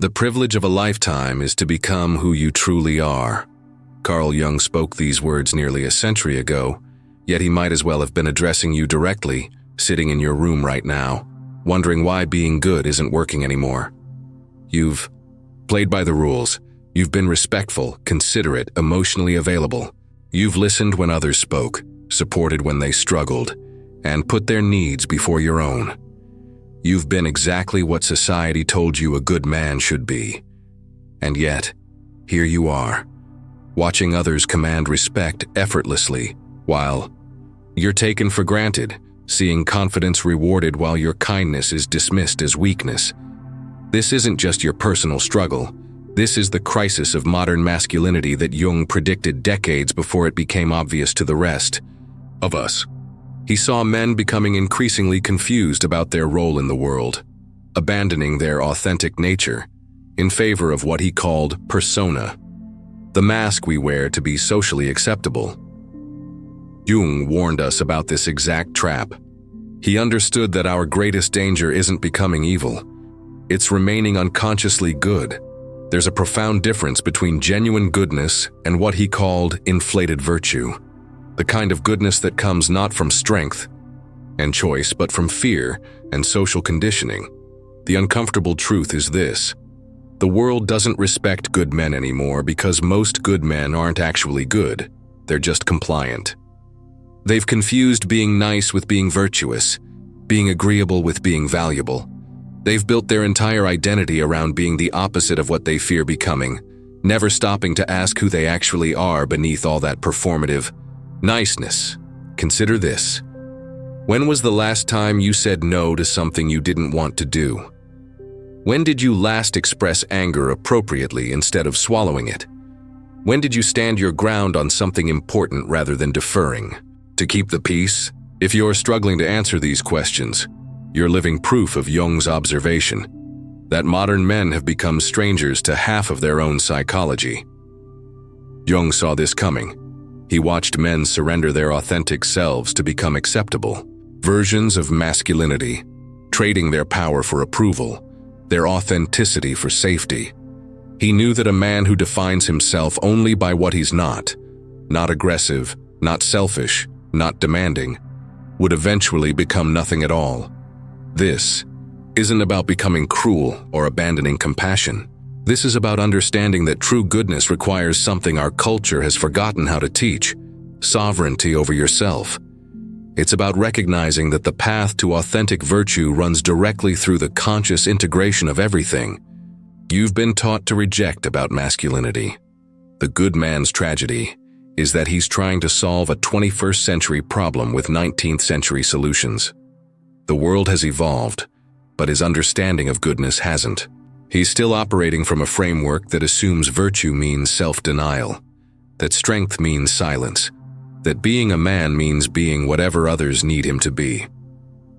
The privilege of a lifetime is to become who you truly are. Carl Jung spoke these words nearly a century ago, yet he might as well have been addressing you directly, sitting in your room right now, wondering why being good isn't working anymore. You've played by the rules. You've been respectful, considerate, emotionally available. You've listened when others spoke, supported when they struggled, and put their needs before your own. You've been exactly what society told you a good man should be. And yet, here you are, watching others command respect effortlessly, while you're taken for granted, seeing confidence rewarded while your kindness is dismissed as weakness. This isn't just your personal struggle. This is the crisis of modern masculinity that Jung predicted decades before it became obvious to the rest of us. He saw men becoming increasingly confused about their role in the world, abandoning their authentic nature in favor of what he called persona, the mask we wear to be socially acceptable. Jung warned us about this exact trap. He understood that our greatest danger isn't becoming evil. It's remaining unconsciously good. There's a profound difference between genuine goodness and what he called inflated virtue. The kind of goodness that comes not from strength and choice, but from fear and social conditioning. The uncomfortable truth is this: the world doesn't respect good men anymore because most good men aren't actually good. They're just compliant. They've confused being nice with being virtuous, being agreeable with being valuable. They've built their entire identity around being the opposite of what they fear becoming, never stopping to ask who they actually are beneath all that performative niceness. Consider this. When was the last time you said no to something you didn't want to do? When did you last express anger appropriately instead of swallowing it? When did you stand your ground on something important rather than deferring? To keep the peace? If you're struggling to answer these questions, you're living proof of Jung's observation that modern men have become strangers to half of their own psychology. Jung saw this coming. He watched men surrender their authentic selves to become acceptable versions of masculinity, trading their power for approval, their authenticity for safety. He knew that a man who defines himself only by what he's not aggressive, not selfish, not demanding, would eventually become nothing at all. This isn't about becoming cruel or abandoning compassion. This is about understanding that true goodness requires something our culture has forgotten how to teach: sovereignty over yourself. It's about recognizing that the path to authentic virtue runs directly through the conscious integration of everything you've been taught to reject about masculinity. The good man's tragedy is that he's trying to solve a 21st century problem with 19th century solutions. The world has evolved, but his understanding of goodness hasn't. He's still operating from a framework that assumes virtue means self-denial, that strength means silence, that being a man means being whatever others need him to be.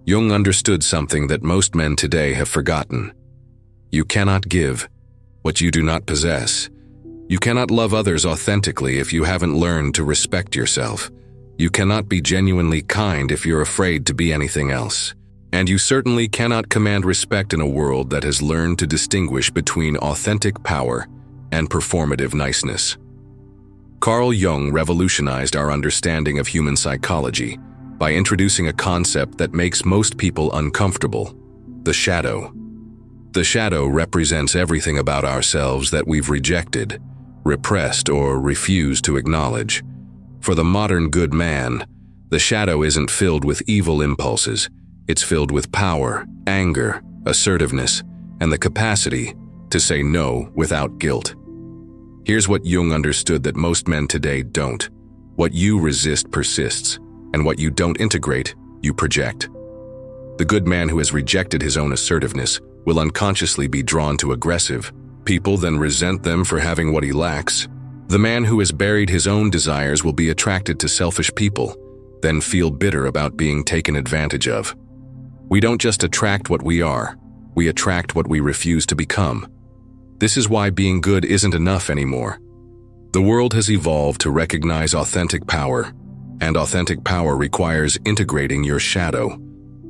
Jung understood something that most men today have forgotten. You cannot give what you do not possess. You cannot love others authentically if you haven't learned to respect yourself. You cannot be genuinely kind if you're afraid to be anything else. And you certainly cannot command respect in a world that has learned to distinguish between authentic power and performative niceness. Carl Jung revolutionized our understanding of human psychology by introducing a concept that makes most people uncomfortable: the shadow. The shadow represents everything about ourselves that we've rejected, repressed, or refused to acknowledge. For the modern good man, the shadow isn't filled with evil impulses. It's filled with power, anger, assertiveness, and the capacity to say no without guilt. Here's what Jung understood that most men today don't: what you resist persists, and what you don't integrate, you project. The good man who has rejected his own assertiveness will unconsciously be drawn to aggressive people, then resent them for having what he lacks. The man who has buried his own desires will be attracted to selfish people, then feel bitter about being taken advantage of. We don't just attract what we are, we attract what we refuse to become. This is why being good isn't enough anymore. The world has evolved to recognize authentic power, and authentic power requires integrating your shadow,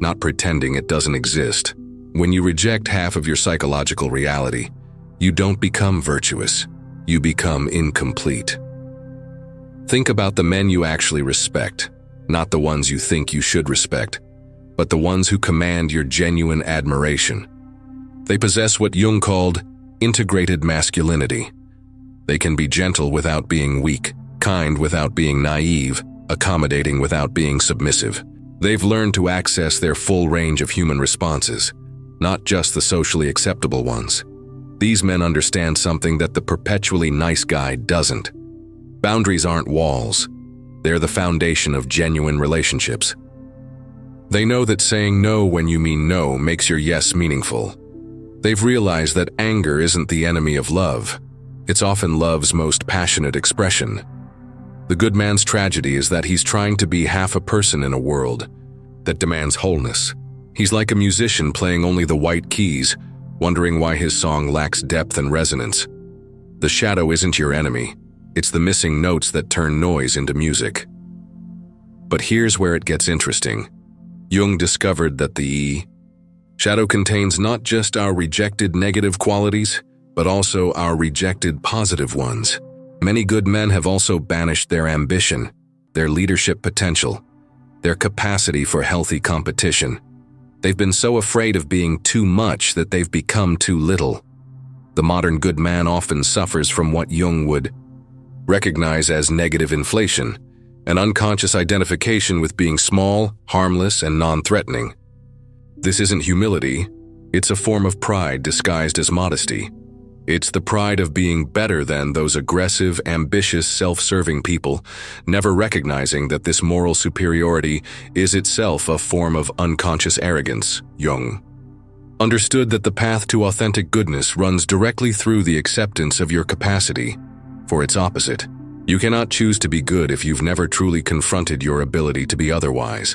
not pretending it doesn't exist. When you reject half of your psychological reality, You don't become virtuous. You become incomplete. Think about the men you actually respect, not the ones you think you should respect, but the ones who command your genuine admiration. They possess what Jung called integrated masculinity. They can be gentle without being weak, kind without being naive, accommodating without being submissive. They've learned to access their full range of human responses, not just the socially acceptable ones. These men understand something that the perpetually nice guy doesn't. Boundaries aren't walls. They're the foundation of genuine relationships. They know that saying no when you mean no makes your yes meaningful. They've realized that anger isn't the enemy of love. It's often love's most passionate expression. The good man's tragedy is that he's trying to be half a person in a world that demands wholeness. He's like a musician playing only the white keys, wondering why his song lacks depth and resonance. The shadow isn't your enemy. It's the missing notes that turn noise into music. But here's where it gets interesting. Jung discovered that the shadow contains not just our rejected negative qualities, but also our rejected positive ones. Many good men have also banished their ambition, their leadership potential, their capacity for healthy competition. They've been so afraid of being too much that they've become too little. The modern good man often suffers from what Jung would recognize as negative inflation, an unconscious identification with being small, harmless, and non-threatening. This isn't humility, it's a form of pride disguised as modesty. It's the pride of being better than those aggressive, ambitious, self-serving people, never recognizing that this moral superiority is itself a form of unconscious arrogance. Jung understood that the path to authentic goodness runs directly through the acceptance of your capacity for its opposite. You cannot choose to be good if you've never truly confronted your ability to be otherwise.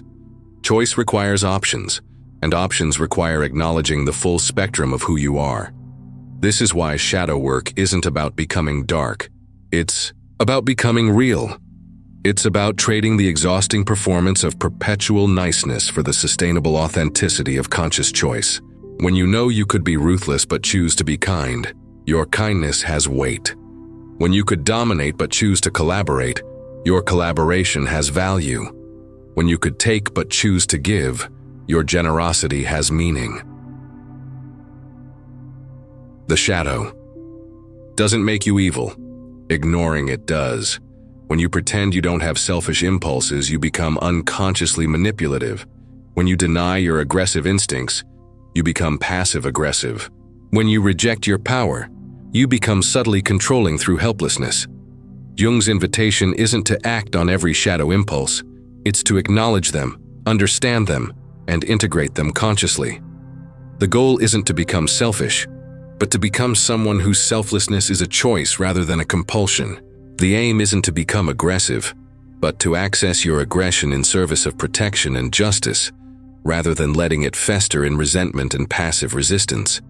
Choice requires options, and options require acknowledging the full spectrum of who you are. This is why shadow work isn't about becoming dark. It's about becoming real. It's about trading the exhausting performance of perpetual niceness for the sustainable authenticity of conscious choice. When you know you could be ruthless but choose to be kind, your kindness has weight. When you could dominate but choose to collaborate, your collaboration has value. When you could take but choose to give, your generosity has meaning. The shadow doesn't make you evil. Ignoring it does. When you pretend you don't have selfish impulses, you become unconsciously manipulative. When you deny your aggressive instincts, you become passive-aggressive. When you reject your power, you become subtly controlling through helplessness. Jung's invitation isn't to act on every shadow impulse. It's to acknowledge them, understand them, and integrate them consciously. The goal isn't to become selfish, but to become someone whose selflessness is a choice rather than a compulsion. The aim isn't to become aggressive, but to access your aggression in service of protection and justice, rather than letting it fester in resentment and passive resistance.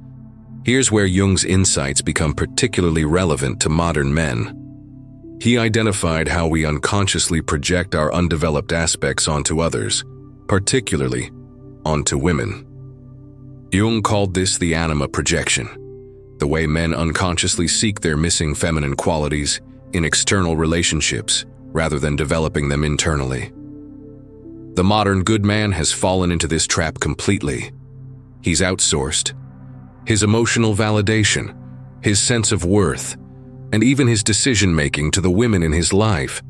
Here's where Jung's insights become particularly relevant to modern men. He identified how we unconsciously project our undeveloped aspects onto others, particularly onto women. Jung called this the anima projection, the way men unconsciously seek their missing feminine qualities in external relationships rather than developing them internally. The modern good man has fallen into this trap completely. He's outsourced his emotional validation, his sense of worth, and even his decision-making to the women in his life.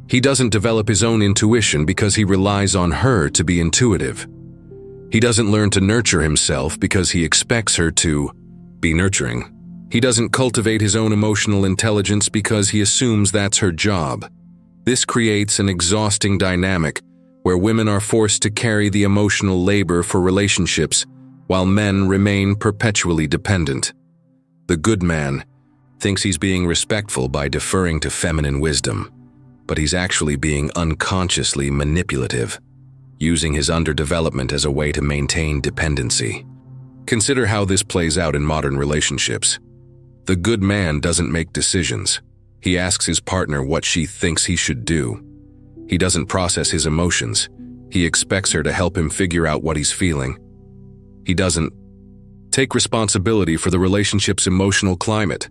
He doesn't develop his own intuition because he relies on her to be intuitive. He doesn't learn to nurture himself because he expects her to be nurturing. He doesn't cultivate his own emotional intelligence because he assumes that's her job. This creates an exhausting dynamic where women are forced to carry the emotional labor for relationships while men remain perpetually dependent. The good man thinks he's being respectful by deferring to feminine wisdom, but he's actually being unconsciously manipulative, using his underdevelopment as a way to maintain dependency. Consider how this plays out in modern relationships. The good man doesn't make decisions. He asks his partner what she thinks he should do. He doesn't process his emotions. He expects her to help him figure out what he's feeling. He doesn't take responsibility for the relationship's emotional climate.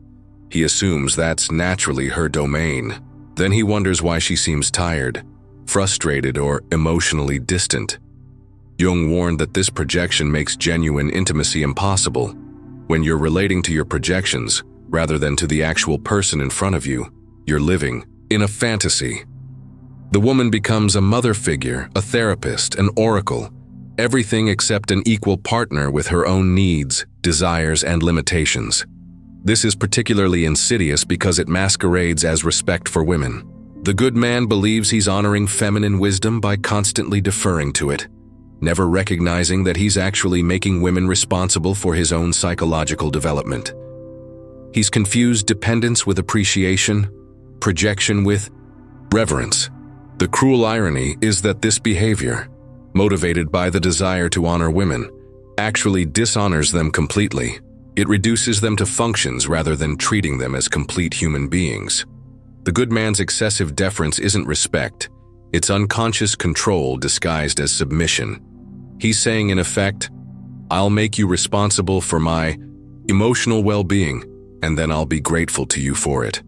He assumes that's naturally her domain. Then he wonders why she seems tired, frustrated, or emotionally distant. Jung warned that this projection makes genuine intimacy impossible. When you're relating to your projections, rather than to the actual person in front of you, you're living in a fantasy. The woman becomes a mother figure, a therapist, an oracle, everything except an equal partner with her own needs, desires, and limitations. This is particularly insidious because it masquerades as respect for women. The good man believes he's honoring feminine wisdom by constantly deferring to it, never recognizing that he's actually making women responsible for his own psychological development. He's confused dependence with appreciation, projection with reverence. The cruel irony is that this behavior, motivated by the desire to honor women, actually dishonors them completely. It reduces them to functions rather than treating them as complete human beings. The good man's excessive deference isn't respect, it's unconscious control disguised as submission. He's saying, in effect, I'll make you responsible for my emotional well-being, and then I'll be grateful to you for it.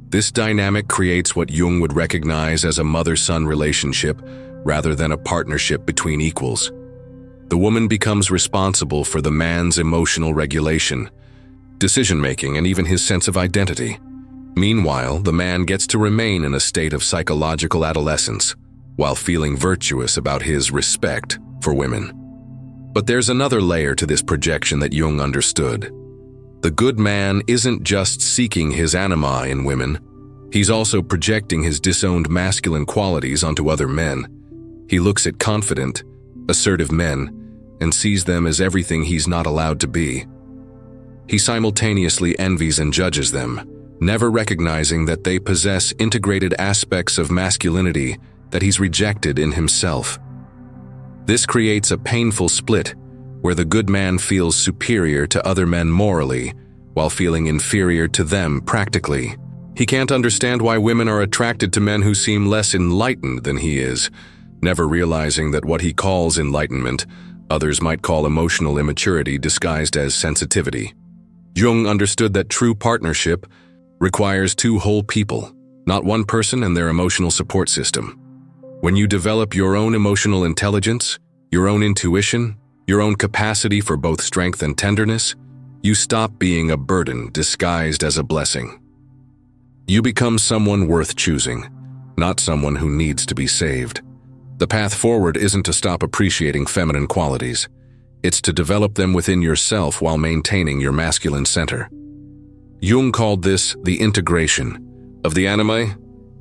This dynamic creates what Jung would recognize as a mother-son relationship rather than a partnership between equals. The woman becomes responsible for the man's emotional regulation, decision-making, and even his sense of identity. Meanwhile, the man gets to remain in a state of psychological adolescence, while feeling virtuous about his respect for women. But there's another layer to this projection that Jung understood. The good man isn't just seeking his anima in women, he's also projecting his disowned masculine qualities onto other men. He looks at confident, assertive men and sees them as everything he's not allowed to be. He simultaneously envies and judges them, never recognizing that they possess integrated aspects of masculinity that he's rejected in himself. This creates a painful split where the good man feels superior to other men morally, while feeling inferior to them practically. He can't understand why women are attracted to men who seem less enlightened than he is, never realizing that what he calls enlightenment, others might call emotional immaturity disguised as sensitivity. Jung understood that true partnership requires two whole people, not one person and their emotional support system. When you develop your own emotional intelligence, your own intuition, your own capacity for both strength and tenderness, you stop being a burden disguised as a blessing. You become someone worth choosing, not someone who needs to be saved. The path forward isn't to stop appreciating feminine qualities. It's to develop them within yourself while maintaining your masculine center. Jung called this the integration of the anima,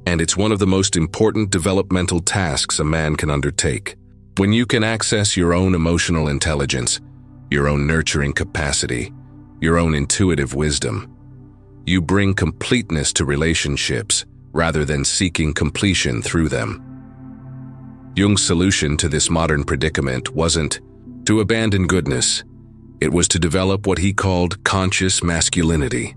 and it's one of the most important developmental tasks a man can undertake. When you can access your own emotional intelligence, your own nurturing capacity, your own intuitive wisdom, you bring completeness to relationships rather than seeking completion through them. Jung's solution to this modern predicament wasn't to abandon goodness. It was to develop what he called conscious masculinity.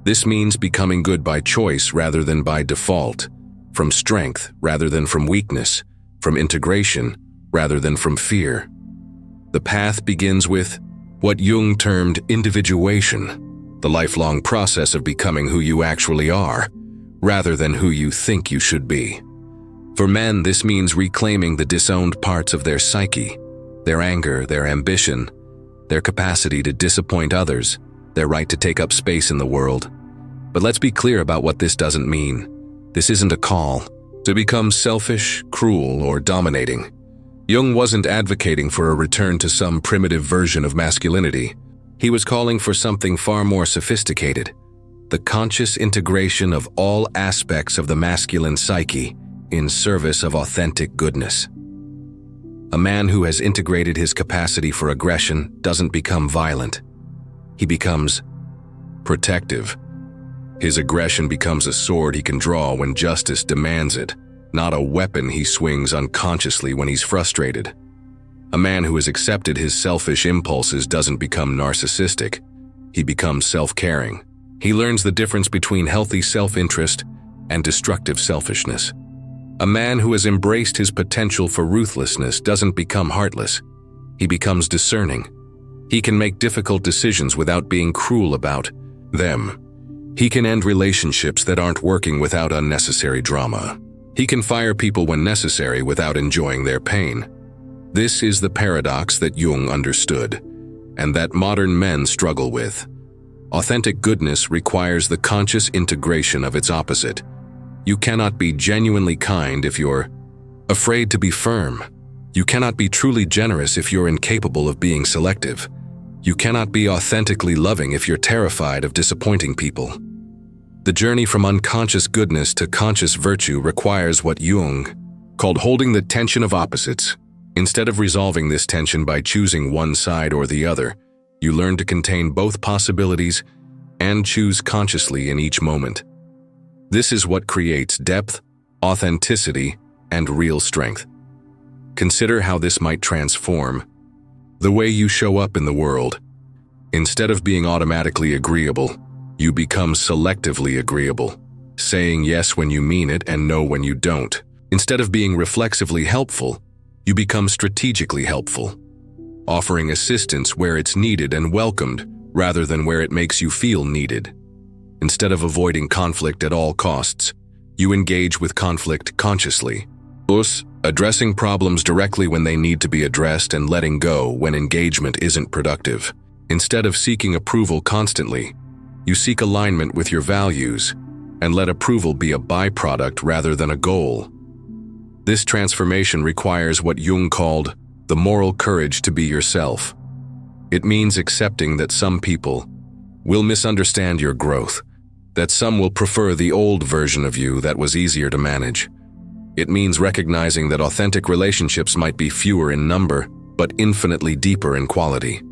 This means becoming good by choice rather than by default, from strength rather than from weakness, from integration rather than from fear. The path begins with what Jung termed individuation, the lifelong process of becoming who you actually are, rather than who you think you should be. For men, this means reclaiming the disowned parts of their psyche, their anger, their ambition, their capacity to disappoint others, their right to take up space in the world. But let's be clear about what this doesn't mean. This isn't a call to become selfish, cruel, or dominating. Jung wasn't advocating for a return to some primitive version of masculinity. He was calling for something far more sophisticated, the conscious integration of all aspects of the masculine psyche in service of authentic goodness. A man who has integrated his capacity for aggression doesn't become violent. He becomes protective. His aggression becomes a sword he can draw when justice demands it, not a weapon he swings unconsciously when he's frustrated. A man who has accepted his selfish impulses doesn't become narcissistic. He becomes self-caring. He learns the difference between healthy self-interest and destructive selfishness. A man who has embraced his potential for ruthlessness doesn't become heartless. He becomes discerning. He can make difficult decisions without being cruel about them. He can end relationships that aren't working without unnecessary drama. He can fire people when necessary without enjoying their pain. This is the paradox that Jung understood, and that modern men struggle with. Authentic goodness requires the conscious integration of its opposite. You cannot be genuinely kind if you're afraid to be firm. You cannot be truly generous if you're incapable of being selective. You cannot be authentically loving if you're terrified of disappointing people. The journey from unconscious goodness to conscious virtue requires what Jung called holding the tension of opposites. Instead of resolving this tension by choosing one side or the other, you learn to contain both possibilities and choose consciously in each moment. This is what creates depth, authenticity, and real strength. Consider how this might transform the way you show up in the world. Instead of being automatically agreeable, you become selectively agreeable, saying yes when you mean it and no when you don't. Instead of being reflexively helpful, you become strategically helpful, offering assistance where it's needed and welcomed rather than where it makes you feel needed. Instead of avoiding conflict at all costs, you engage with conflict consciously. Thus, addressing problems directly when they need to be addressed and letting go when engagement isn't productive. Instead of seeking approval constantly, you seek alignment with your values and let approval be a byproduct rather than a goal. This transformation requires what Jung called the moral courage to be yourself. It means accepting that some people will misunderstand your growth, that some will prefer the old version of you that was easier to manage. It means recognizing that authentic relationships might be fewer in number, but infinitely deeper in quality.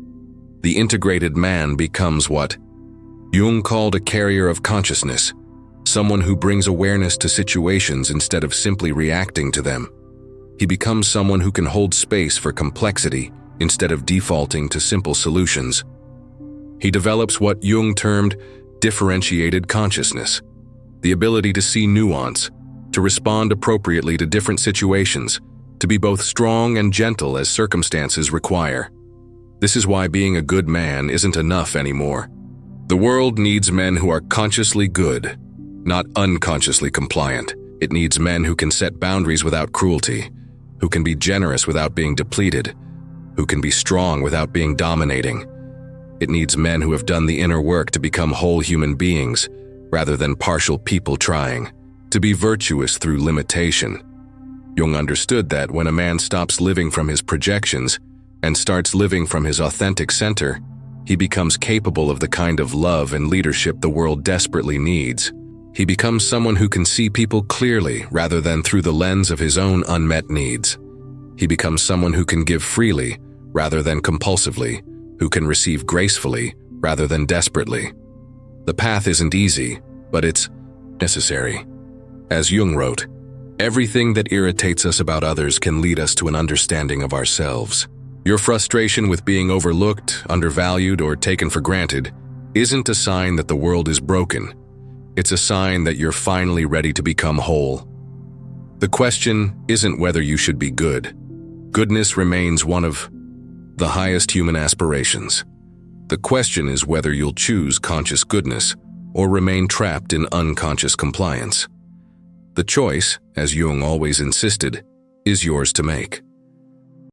The integrated man becomes what Jung called a carrier of consciousness, someone who brings awareness to situations instead of simply reacting to them. He becomes someone who can hold space for complexity instead of defaulting to simple solutions. He develops what Jung termed differentiated consciousness, the ability to see nuance, to respond appropriately to different situations, to be both strong and gentle as circumstances require. This is why being a good man isn't enough anymore. The world needs men who are consciously good, not unconsciously compliant. It needs men who can set boundaries without cruelty, who can be generous without being depleted, who can be strong without being dominating. It needs men who have done the inner work to become whole human beings, rather than partial people trying to be virtuous through limitation. Jung understood that when a man stops living from his projections and starts living from his authentic center, he becomes capable of the kind of love and leadership the world desperately needs. He becomes someone who can see people clearly rather than through the lens of his own unmet needs. He becomes someone who can give freely rather than compulsively, who can receive gracefully rather than desperately. The path isn't easy, but it's necessary. As Jung wrote, everything that irritates us about others can lead us to an understanding of ourselves. Your frustration with being overlooked, undervalued, or taken for granted isn't a sign that the world is broken. It's a sign that you're finally ready to become whole. The question isn't whether you should be good. Goodness remains one of the highest human aspirations. The question is whether you'll choose conscious goodness or remain trapped in unconscious compliance. The choice, as Jung always insisted, is yours to make.